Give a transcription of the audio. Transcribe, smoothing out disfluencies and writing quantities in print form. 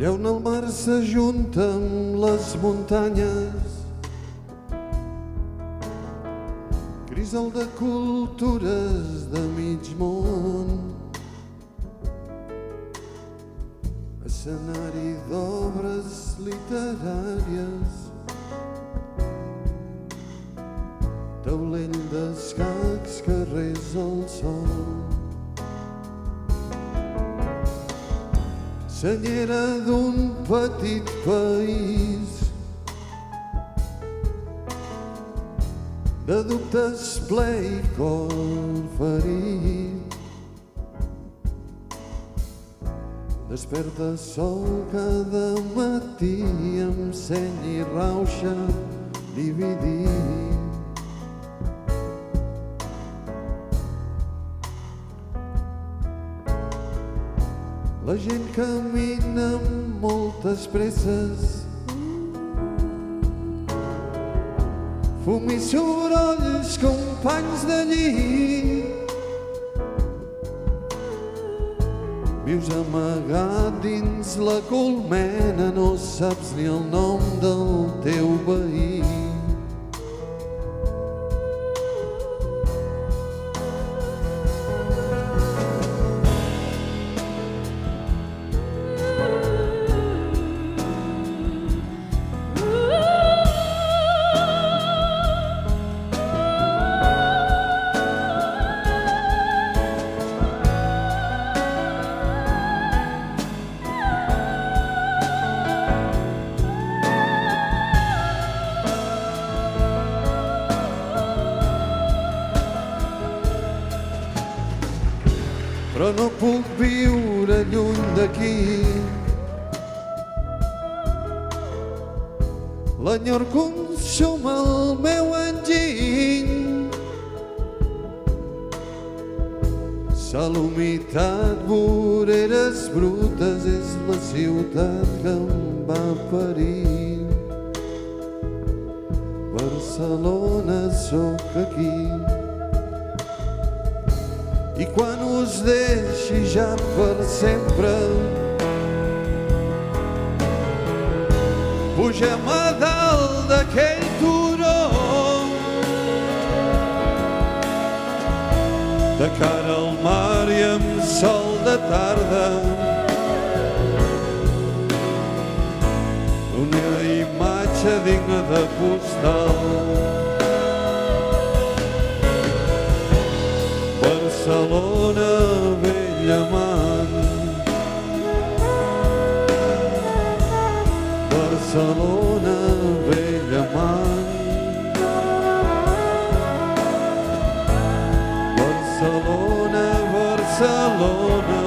allà on el mar s'ajunta amb les muntanyes, crisol de cultures de mig món, escenari d'obres literàries, taulell d'escacs, carrers al sol, senyera d'un petit país de dubtes ple i cor ferit. Desperta sol cada matí amb seny i rauxa dividit. La gent camina amb moltes presses, fum i sorolls, companys de llit. Vius amagat dins la colmena, no saps ni el nom del teu veí. Però no puc viure lluny d'aquí. L'enyor consuma el meu enginy. Sal, humitat, voreres brutes, és la ciutat que em va parir. Barcelona, sóc aquí. I quan us deixi ja per sempre, pugem a dalt d'aquell turó, de cara al mar i amb sol de tarda, una imatge digna de postal. Barcelona, vell amant, Barcelona, vell amant, Barcelona, Barcelona.